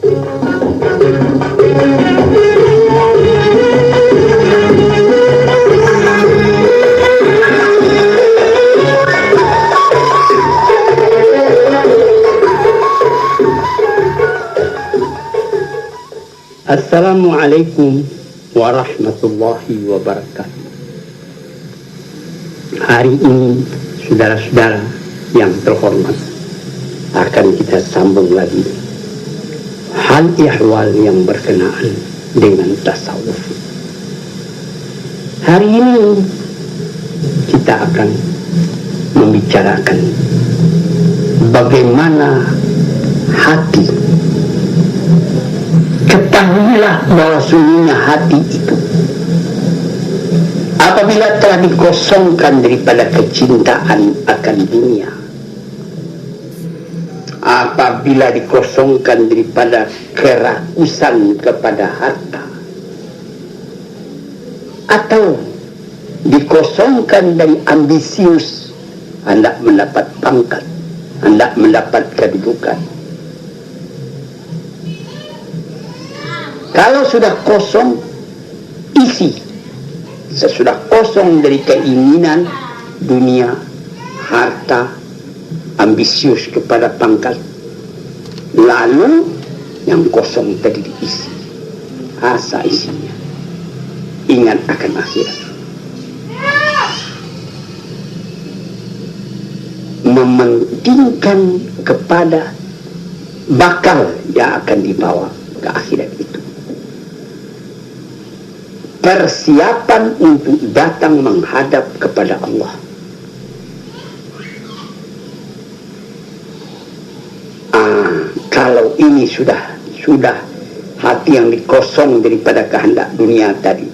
Assalamualaikum warahmatullahi wabarakatuh. Hari ini, saudara-saudara yang terhormat, akan kita sambung lagi hal ihwal yang berkenaan dengan tasawuf. Hari ini kita akan membicarakan bagaimana hati. Ketahuilah bahwa sungguhnya hati itu apabila telah dikosongkan daripada kecintaan akan dunia, apabila dikosongkan daripada kerakusan kepada harta, atau dikosongkan dari ambisius, hendak mendapat pangkat, hendak mendapat kedudukan. Kalau sudah kosong, isi. Sesudah kosong dari keinginan dunia, harta, ambisius kepada pangkat, lalu yang kosong tadi diisi. Asa isinya. Ingat akan akhirat. Mementingkan kepada bakal yang akan dibawa ke akhirat itu. Persiapan untuk datang menghadap kepada Allah. Kalau ini sudah hati yang dikosong daripada kehendak dunia tadi,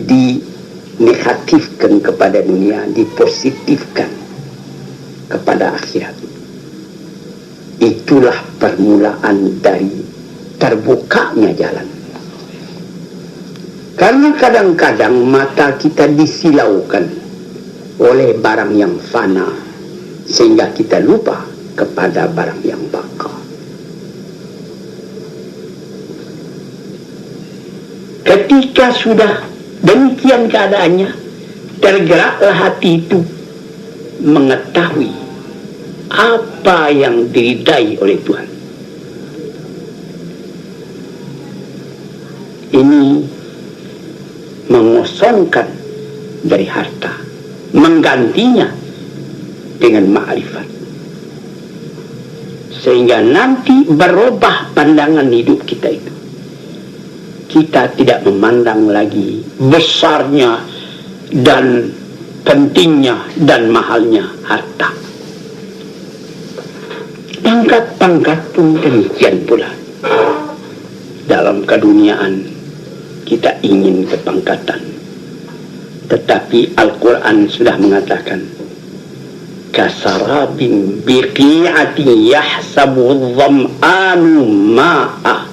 dinegatifkan kepada dunia, dipositifkan kepada akhirat. Itulah permulaan dari terbukanya jalan. Karena kadang-kadang mata kita disilaukan oleh barang yang fana, sehingga kita lupa kepada barang yang baka. Ketika sudah demikian keadaannya, tergeraklah hati itu mengetahui apa yang diridai oleh Tuhan. Ini mengosongkan dari harta, menggantinya dengan ma'rifat, sehingga nanti berubah pandangan hidup kita itu. Kita tidak memandang lagi besarnya dan pentingnya dan mahalnya harta. Pangkat-pangkat pun demikian pula. Dalam keduniaan kita ingin kepangkatan, tetapi Al-Quran sudah mengatakan, kasarabin biqi'atin yahsabu dham'anu ma'a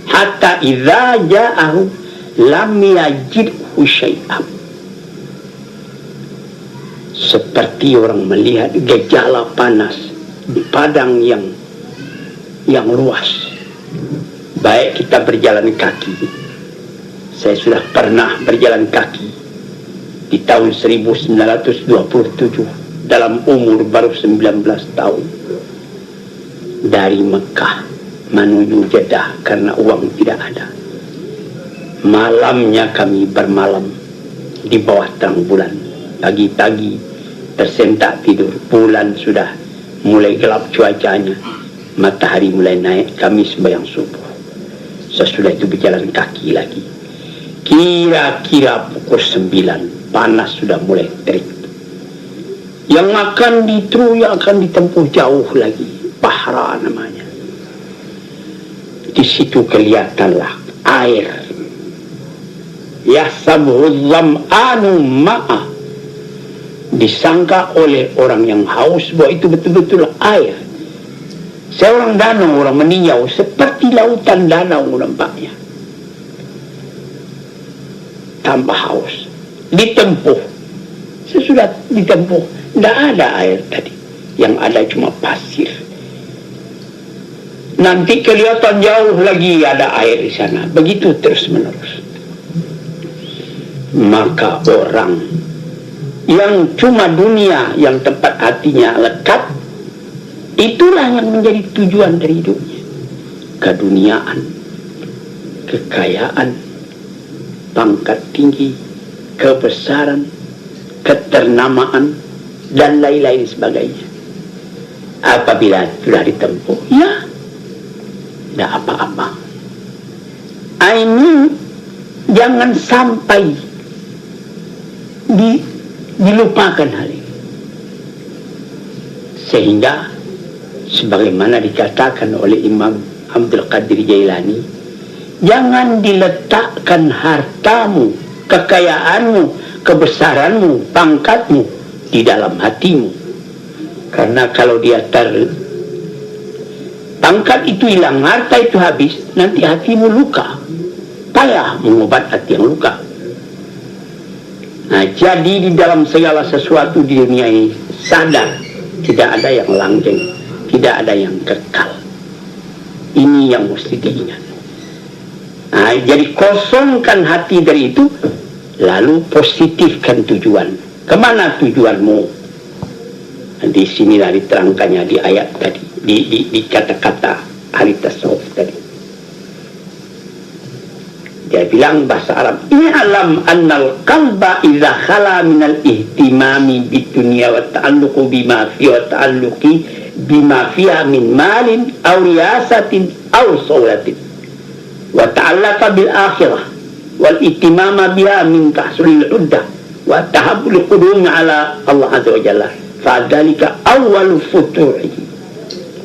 hatta idza ja'ahu lam yajidhu syai'an. Seperti orang melihat gejala panas di padang yang luas. Baik kita berjalan kaki. Saya sudah pernah berjalan kaki di tahun 1927 dalam umur baru 19 tahun dari Mekah menuju Jeddah karena uang tidak ada. Malamnya kami bermalam di bawah terang bulan. Pagi-pagi tersentak tidur, bulan sudah mulai gelap cuacanya, matahari mulai naik, kami sembahyang subuh. Sesudah itu berjalan kaki lagi. Kira-kira pukul 9, panas sudah mulai terik. Yang akan ditempuh jauh lagi, Bahra namanya. Di situ kelihatanlah air. Yahsabuhu dham'anu ma'a. Disangka oleh orang yang haus bahwa itu betul-betul air. Seorang danau, orang meninjau seperti lautan danau nampaknya. Tambah haus, ditempuh. Sesudah ditempuh, tidak ada air tadi. Yang ada cuma pasir. nanti kelihatan jauh lagi ada air di sana. Begitu terus menerus. Maka orang yang cuma dunia, yang tempat hatinya lekat, itulah yang menjadi tujuan dari hidupnya. Keduniaan, kekayaan, pangkat tinggi, kebesaran, keternamaan, dan lain-lain sebagainya. Apabila sudah ditempuh, ya tidak apa-apa. Ini jangan sampai dilupakan hal ini. Sehingga sebagaimana dikatakan oleh Imam Abdul Qadir Jailani, jangan diletakkan hartamu, kekayaanmu, kebesaranmu, pangkatmu di dalam hatimu. Karena kalau dia pangkat itu hilang, harta itu habis, nanti hatimu luka. Payah mengobat hati yang luka. Nah, jadi di dalam segala sesuatu di dunia ini, sadar, tidak ada yang langgeng, tidak ada yang kekal. Ini yang mesti diingat. Nah, jadi kosongkan hati dari itu, lalu positifkan tujuan. Kemana tujuanmu? Di sinilah diterangkannya di ayat tadi, di kata-kata ahli tasawuf tadi. Dia bilang bahasa Arab, i'lam annal qalba idza khala minal ihtimami bidunya wa ta'alluqu bima fi wa ta'alluqi bima fiha min malin aw riyasatin aw sawlatin wa ta'allaqa bil akhirah wal ihtimama biha min tahsulil uddah wa tahabbul qudum ala Allah azza wa jalla fadzalika awwalu futuhihi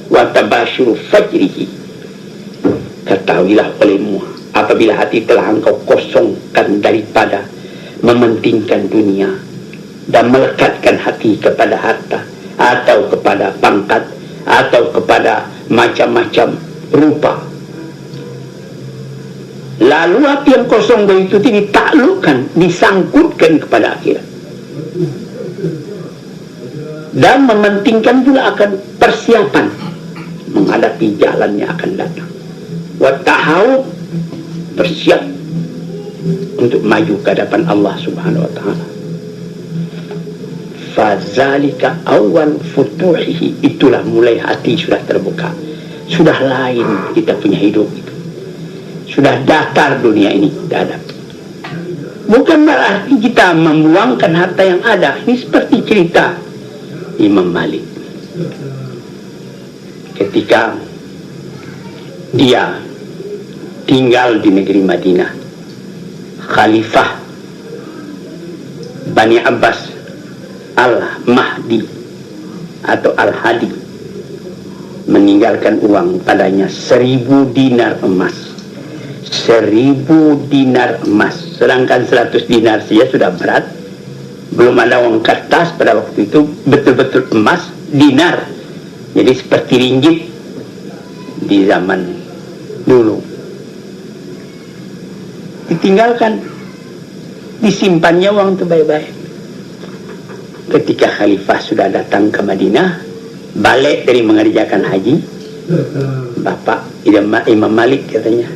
wa tabashuru fajrihi. Ketahuilah olehmu, apabila hati telah engkau kosongkan daripada mementingkan dunia dan melekatkan hati kepada harta atau kepada pangkat atau kepada macam-macam rupa, lalu hati yang kosong dari itu ditaklukkan, disangkutkan kepada akhirat dan mementingkan pula akan persiapan menghadapi jalan yang akan datang. Watahau, bersiap untuk maju ke hadapan Allah Subhanahu wa taala. Fadzalika awal futuhihi, itulah mulai hati sudah terbuka. Sudah lain kita punya hidup itu. Sudah datar dunia ini, tidak ada. Bukan berarti kita membuangkan harta yang ada. Ini seperti cerita Imam Malik. Ketika dia tinggal di negeri Madinah, Khalifah Bani Abbas Al-Mahdi atau Al-Hadi meninggalkan uang padanya 1000 dinar emas. 1000 dinar emas, sedangkan 100 dinar saja sudah berat. Belum ada uang kertas pada waktu itu, betul-betul emas, dinar. Jadi seperti ringgit di zaman dulu. Ditinggalkan, disimpannya uang itu baik-baik. Ketika Khalifah sudah datang ke Madinah, balik dari mengerjakan haji, Bapak Imam Malik katanya,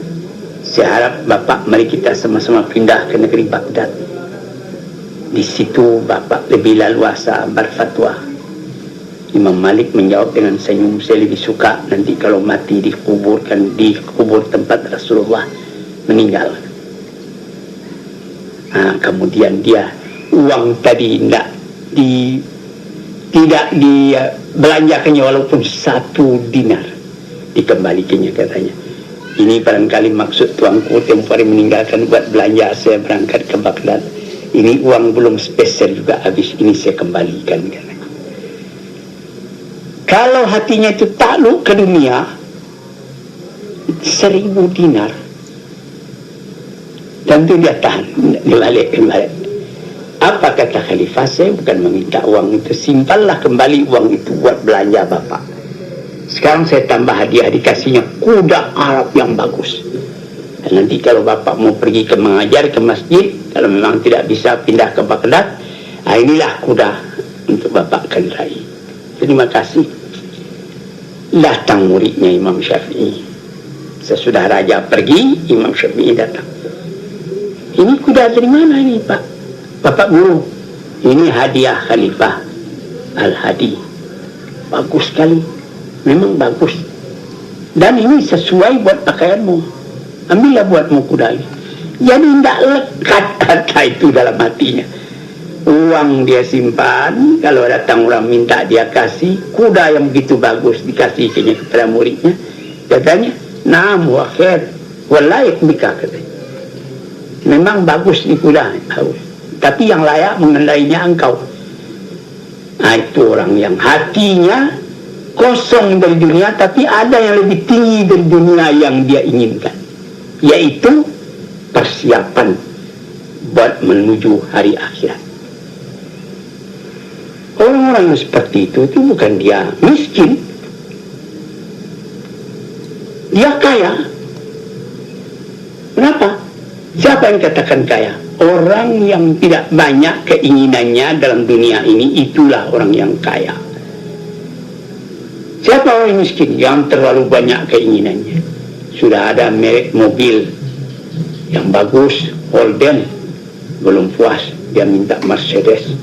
saya harap Bapak mari kita sama-sama pindah ke negeri Baghdad. Di situ Bapak lebih leluasa berfatwa. Imam Malik menjawab dengan senyum, saya lebih suka nanti kalau mati dikuburkan di kubur tempat Rasulullah meninggal. Nah, kemudian dia uang tadi tidak dibelanjakannya walaupun 1 dinar, dikembalikannya katanya. Ini barangkali maksud tuanku tempoh hari meninggalkan buat belanja, saya berangkat ke Baghdad. Ini uang belum spesial juga habis, ini saya kembalikan katanya. Kalau hatinya itu takluk ke dunia, 1000 dinar, tentu dia tahan, dibalik. Apa kata Khalifah? Saya bukan meminta uang itu, simpanlah kembali uang itu buat belanja Bapak. Sekarang saya tambah hadiah, dikasihnya kuda Arab yang bagus. Dan nanti kalau Bapak mau pergi ke mengajar ke masjid, kalau memang tidak bisa pindah ke Baghdad, inilah kuda untuk Bapak kendarai. Terima kasih. Datang muridnya Imam Syafi'i. Sesudah raja pergi, Imam Syafi'i datang. Ini kuda dari mana ini, Pak? Bapak Guru, ini hadiah Khalifah Al-Hadi. Bagus sekali, memang bagus. Dan ini sesuai buat pakaianmu. Ambillah buatmu kuda ini. Jadi tidak lekat kata itu dalam hatinya. Uang dia simpan, kalau datang orang minta dia kasih. Kuda yang begitu bagus dikasihnya kepada muridnya. Katanya, "Naam wa khair, wa layak bika," katanya. Memang bagus di kuda, tapi yang layak mengendalinya engkau. Nah, itu orang yang hatinya kosong dari dunia, tapi ada yang lebih tinggi dari dunia yang dia inginkan, yaitu persiapan buat menuju hari akhirat. Orang-orang yang seperti itu bukan dia miskin, dia kaya. Kenapa? Siapa yang katakan kaya? Orang yang tidak banyak keinginannya dalam dunia ini, itulah orang yang kaya. Siapa orang yang miskin? Yang terlalu banyak keinginannya. Sudah ada merek mobil yang bagus, Holden, belum puas, dia minta Mercedes.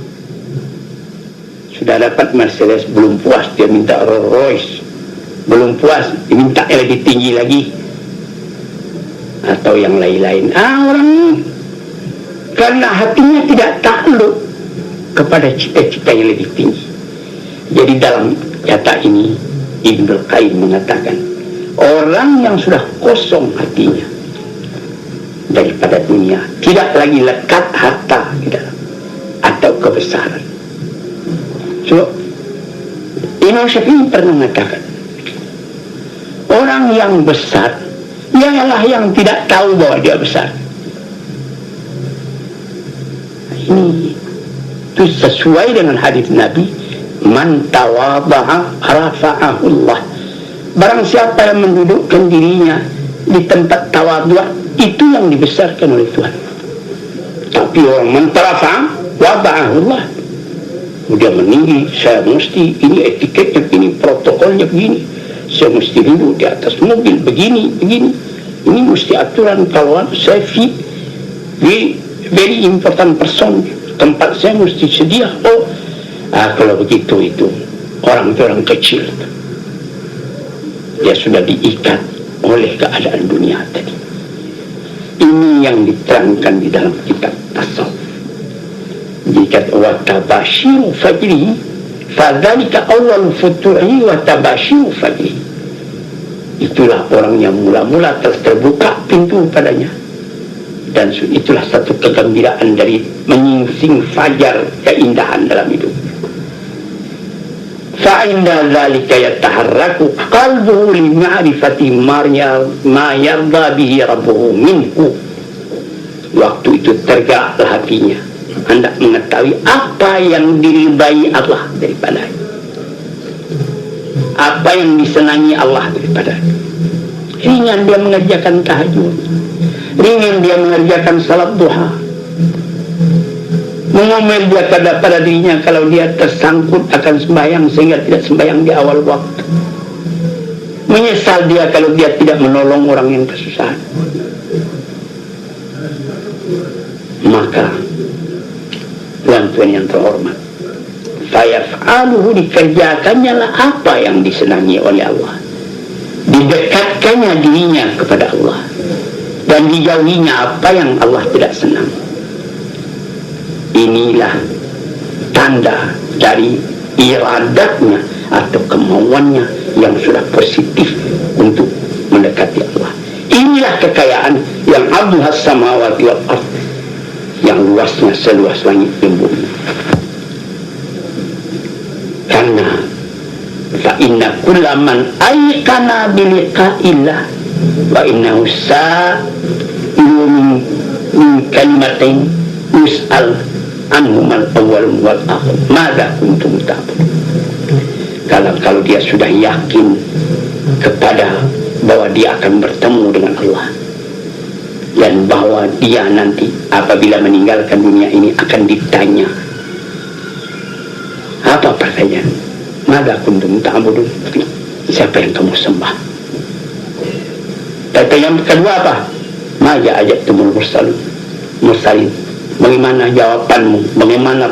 Sudah dapat Mercedes, belum puas, dia minta Rolls Royce. Belum puas, diminta yang lebih tinggi lagi. Atau yang lain-lain. Orang ini karena hatinya tidak takluk kepada cita-cita yang lebih tinggi. Jadi dalam kata ini Ibnul Qayyim mengatakan, orang yang sudah kosong hatinya daripada dunia, tidak lagi lekat harta di dalam atau kebesaran. So, Imam Syafi'i pernah mengatakan, orang yang besar ialah yang tidak tahu bahwa dia besar. Ini itu sesuai dengan hadis Nabi, man tawadha'a rafa'ahu Allah. Barang siapa yang mendudukkan dirinya di tempat tawadhu', itu yang dibesarkan oleh Tuhan. Tapi orang man tarafa'a wada'ahu Allah, dia meninggi, saya mesti, ini etiketnya begini, protokolnya begini, saya mesti duduk di atas mobil begini. Ini mesti aturan, kalau saya fit, very important person, tempat saya mesti sedia. Kalau begitu itu orang kecil, dia sudah diikat oleh keadaan dunia tadi. Ini yang diterangkan di dalam kitab tasawuf. Jika wa tabashiru fajri, fadzalika awal futuhi wa tabashiru fajri. Itulah orang yang mula-mula terbuka pintu padanya, dan itulah satu kegembiraan dari menyingsing fajar keindahan dalam hidup. Fa'inda dzalika yataharraku qalbuhu li ma'rifati ma yarda bihi rabbuhu minhu. Waktu itu tergeraklah hatinya, hendak mengetahui apa yang diridai Allah daripadanya, apa yang disenangi Allah daripada. Ringan dia mengerjakan tahajud, ringan dia mengerjakan salat duha, mengomel dia pada dirinya kalau dia tersangkut akan sembahyang sehingga tidak sembahyang di awal waktu, menyesal dia kalau dia tidak menolong orang yang kesusahan. Maka tuan-tuan yang terhormat, fayaf'aluhu, dikerjakannya lah apa yang disenangi oleh Allah, didekatkannya dirinya kepada Allah, dan dijauhinya apa yang Allah tidak senang. Inilah tanda dari iradatnya atau kemauannya yang sudah positif untuk mendekati Allah. Inilah kekayaan yang abduhas samawati wal ardh, yang luasnya seluas langit dan bumi. Karena fa inna kulla man ayqana bi liqa'illah wa innahu sa'ilu min kalimatain yus'al anhumal awwal wal akhir madza kuntum ta'budun. Kalau dia sudah yakin kepada bahwa dia akan bertemu dengan Allah, dan bahwa dia nanti apabila meninggalkan dunia ini akan ditanya apa pertanyaan, madza kuntum ta'budun, siapa yang kamu sembah? Pertanyaan kedua apa? Maja ajak tumul mursalin. Bagaimana jawabanmu? Bagaimana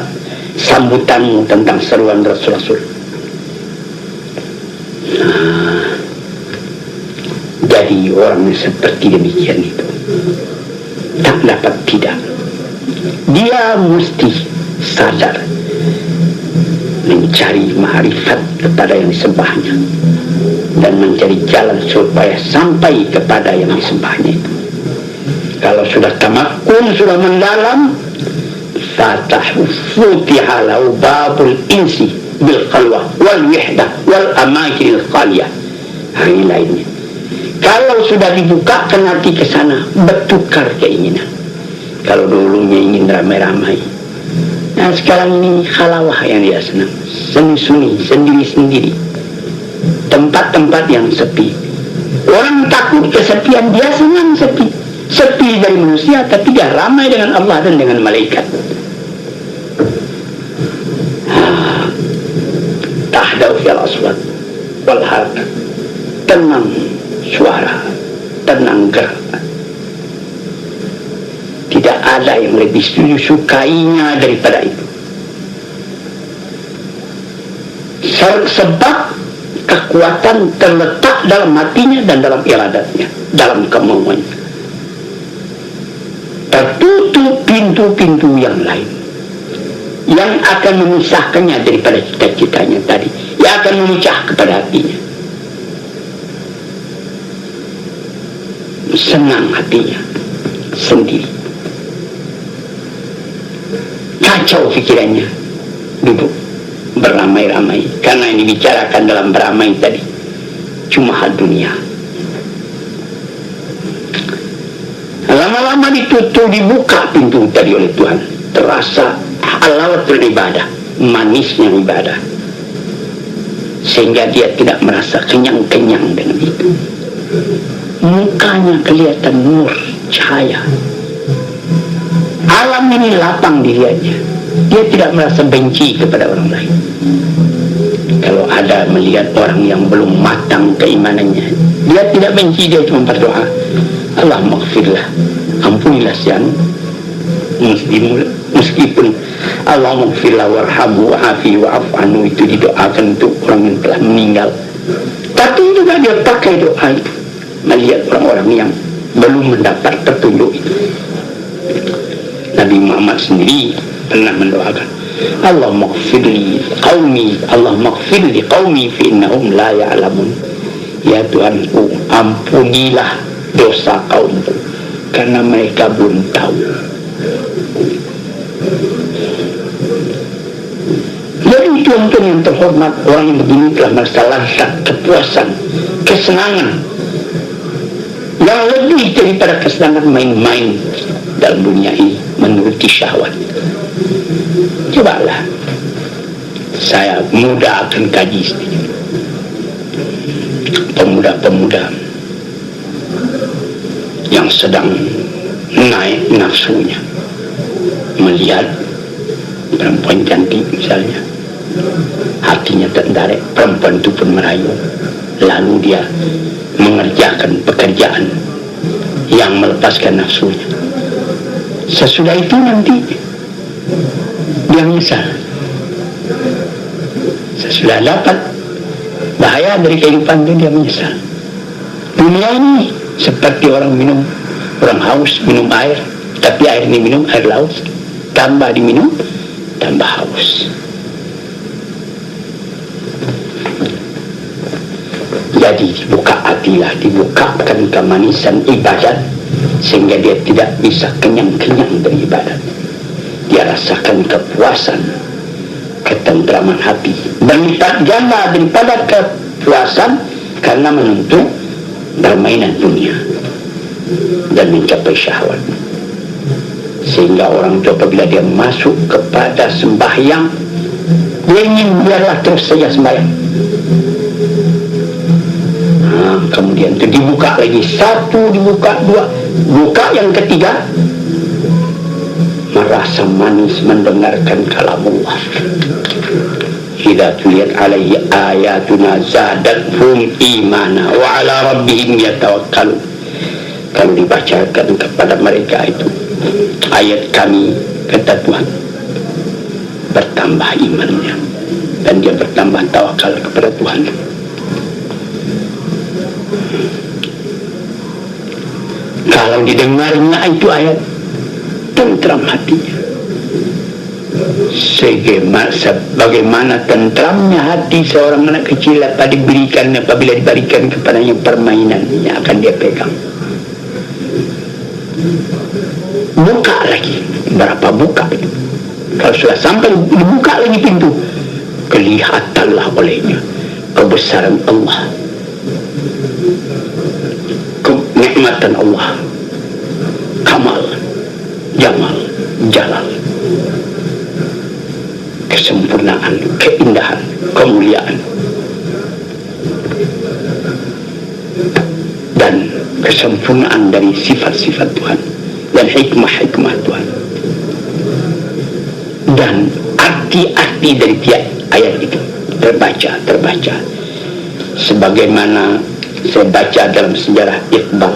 sambutanmu tentang seruan Rasul-Rasul? Nah, jadi orang yang seperti demikian itu tak dapat tidak. Dia mesti sadar mencari ma'rifat kepada yang disembahnya dan mencari jalan supaya sampai kepada yang disembahnya itu. Kalau sudah tamakun, sudah mendalam, futiha lahu babul insi bil khalwah wal wihdah wal amakinil khaliyah. Hari lainnya, kalau sudah dibukakan hati ke sana, bertukar keinginan. Kalau dulunya ingin ramai-ramai, nah sekarang ini khalawah yang dia senang, sunyi-sunyi, sendiri-sendiri, tempat-tempat yang sepi. Orang takut kesepian, dia senang sepi. Sepi dari manusia, tapi dia ramai dengan Allah dan dengan malaikat. Tahdau fil aswat wal harka. Tenang suara, tenang gerak. Tidak ada yang lebih sukainya daripada itu. Sebab kekuatan terletak dalam hatinya dan dalam iradatnya, dalam kemauannya. Tertutup pintu-pintu yang lain yang akan memisahkannya daripada cita-citanya tadi, yang akan memecah kepada hatinya. Senang hatinya sendiri, kacau pikirannya, duduk beramai-ramai, karena yang dibicarakan dalam beramai tadi cuma hal dunia. Lama-lama ditutup, dibuka pintu tadi oleh Tuhan, terasa halawatul ibadah, manisnya ibadah, sehingga dia tidak merasa kenyang-kenyang dengan itu. Mukanya kelihatan nur, cahaya. Alam ini lapang dirinya. Dia tidak merasa benci kepada orang lain. Kalau ada melihat orang yang belum matang keimanannya, dia tidak benci, dia cuma berdoa, Allah maghfirlah, ampunilah sian meskipun Allah maghfirlah warhamhu wa'afi wa'af'anu itu didoakan untuk orang yang telah meninggal. Tapi juga dia pakai doa itu melihat orang-orang yang belum mendapat petunjuk itu. Nabi Muhammad sendiri pernah mendoakan, Allah maghfirli qaumi, Allah maghfirli qaumi fi innahum la ya'lamun. Ya Tuhanku, ampunilah dosa kaumku karena mereka belum tahu. Jadi tuan-tuan yang terhormat, orang yang begini telah merasa lezat, kepuasan, kesenangan yang lebih daripada kesenangan main-main dalam dunia ini, menuruti syahwat. Cobalah, saya muda akan kaji sedikit. Pemuda-pemuda yang sedang naik nafsunya melihat perempuan cantik misalnya, hatinya tertarik, perempuan itu pun merayu, lalu dia mengerjakan pekerjaan yang melepaskan nafsunya. Sesudah itu nanti dia menyesal. Sesudah dapat bahaya dari kehidupan itu, dia menyesal. Dunia ini seperti orang minum, orang haus minum air, tapi air ini minum air laut, tambah diminum tambah haus. Jadi dibuka hatilah, dibukakan kemanisan ibadat, sehingga dia tidak bisa kenyang-kenyang dari ibadat. Dia rasakan kepuasan, ketentraman hati, berlipat ganda daripada kepuasan karena menuntut permainan dunia dan mencapai syahwat. Sehingga orang itu apabila dia masuk kepada sembahyang, dia ingin biarlah terus saja sembahyang. Kemudian itu dibuka lagi, satu dibuka, dua, buka yang ketiga, merasa manis mendengarkan kalamullah. idza tuliyat alaihi ayatuna zadathum imana wa ala rabbihim yatawakkalun. Kalau dibacakan kepada mereka itu ayat kami, kata Tuhan, bertambah imannya dan dia bertambah tawakal kepada Tuhan. Kalau didengarnya itu ayat, tentram hatinya. Sebagaimana tentramnya hati seorang anak kecil apabila diberikan kepadanya permainan yang akan dia pegang. Buka lagi, berapa buka itu? Kalau sudah sampai dibuka lagi pintu, kelihatanlah olehnya kebesaran Allah, kenikmatan Allah, kamal, jamal, jalal, kesempurnaan, keindahan, kemuliaan, dan kesempurnaan dari sifat-sifat Tuhan dan hikmah-hikmah Tuhan, dan arti-arti dari tiap ayat itu terbaca sebagaimana saya baca dalam sejarah Iqbal,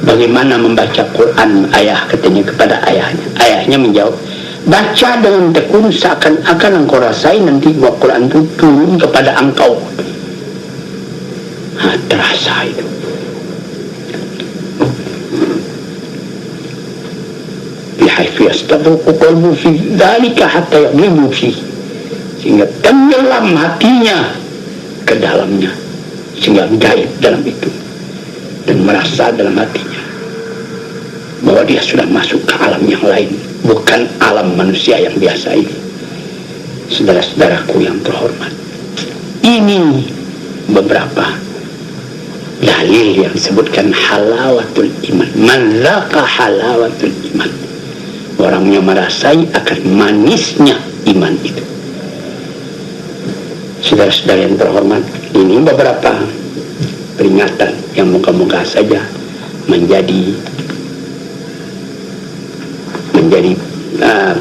bagaimana membaca Quran ayah katanya kepada ayahnya menjawab, baca dengan tekun seakan-akan engkau rasai nanti bahwa Quran itu turun kepada engkau. Terasa itu. Bihaifu yastadruku qalbu fi dhalika hatta yaghlibu fi, sehingga tenggelam hatinya ke dalamnya, sehingga gaib dalam itu dan merasa dalam hatinya bahwa dia sudah masuk ke alam yang lain, bukan alam manusia yang biasa ini. Saudara-saudaraku yang terhormat, ini beberapa dalil yang disebutkan halawatul iman. Man zaqa halawatul iman, orang yang merasai akan manisnya iman itu. Saudara-saudara yang terhormat, ini beberapa peringatan yang moga-moga saja menjadi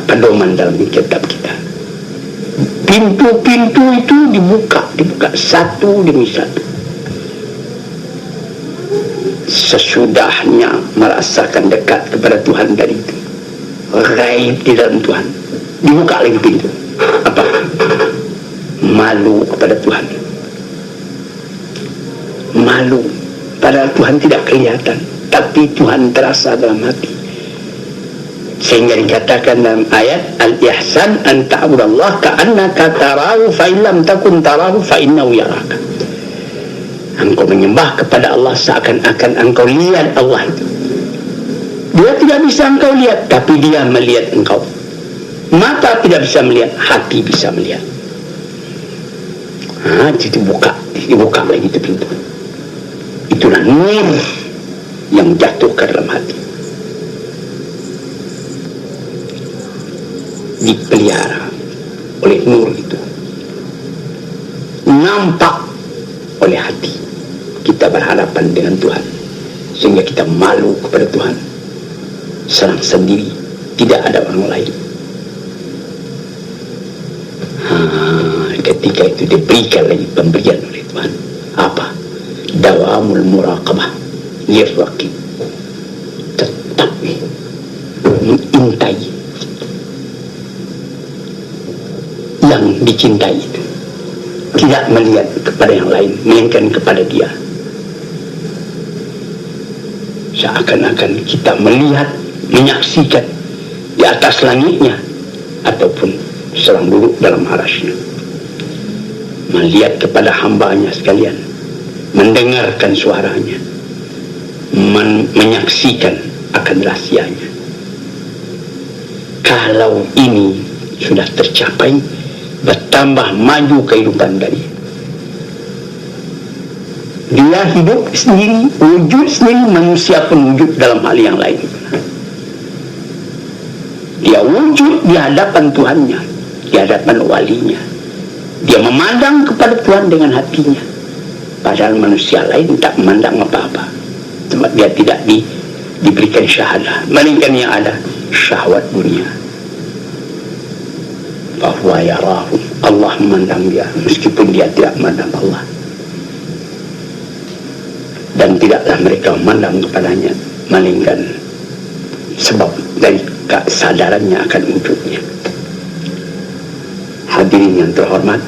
pedoman dalam kitab kita. Pintu-pintu itu dibuka satu demi satu. Sesudahnya merasakan dekat kepada Tuhan dari itu, gaib di dalam Tuhan, dibuka lagi pintu. Apa? Malu kepada Tuhan. Malu, padahal Tuhan tidak kelihatan, tapi Tuhan terasa dalam hati. Sehingga dikatakan dalam ayat al-ihsan an ta'budallaha ka'annaka tarahu fa in lam takun tarahu fa innahu yaraka. Engkau menyembah kepada Allah seakan-akan engkau lihat Allah itu. Dia tidak bisa engkau lihat, tapi dia melihat engkau. Mata tidak bisa melihat, hati bisa melihat. Dibuka lagi itu pintu. Itulah nur yang jatuh ke dalam hati, dipelihara oleh nur itu, nampak oleh hati. Kita berhadapan dengan Tuhan sehingga kita malu kepada Tuhan, serang sendiri, tidak ada orang lain. Ketika itu diberikan lagi pemberian oleh Tuhan, apa? Dawamul muraqabah lirraqib, tetap mengintai yang dicintai itu, tidak melihat kepada yang lain melainkan kepada dia. Seakan-akan kita melihat, menyaksikan di atas langitnya ataupun sedang duduk dalam arasy-Nya, melihat kepada hambanya sekalian, mendengarkan suaranya, menyaksikan akan rahasianya. Kalau ini sudah tercapai, bertambah maju kehidupan dari dia, hidup sendiri, wujud sendiri. Manusia pun wujud dalam hal yang lain. Dia wujud di hadapan Tuhannya, di hadapan walinya. Dia memandang kepada Tuhan dengan hatinya, padahal manusia lain tak memandang apa-apa, sebab dia tidak diberikan syahadah, melainkan yang ada syahwat dunia. Bahwa yarahum Allah memandang dia meskipun dia tidak memandang Allah. Dan tidaklah mereka memandang kepadanya melainkan sebab dari kesadarannya akan wujudnya. Hadirin yang terhormat,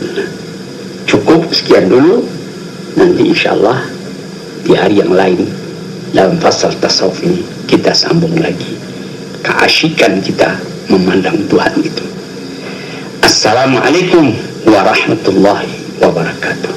cukup sekian dulu. Nanti insyaAllah di hari yang lain dalam fasal tasawuf ini kita sambung lagi keasyikan kita memandang Tuhan itu. Assalamualaikum warahmatullahi wabarakatuh.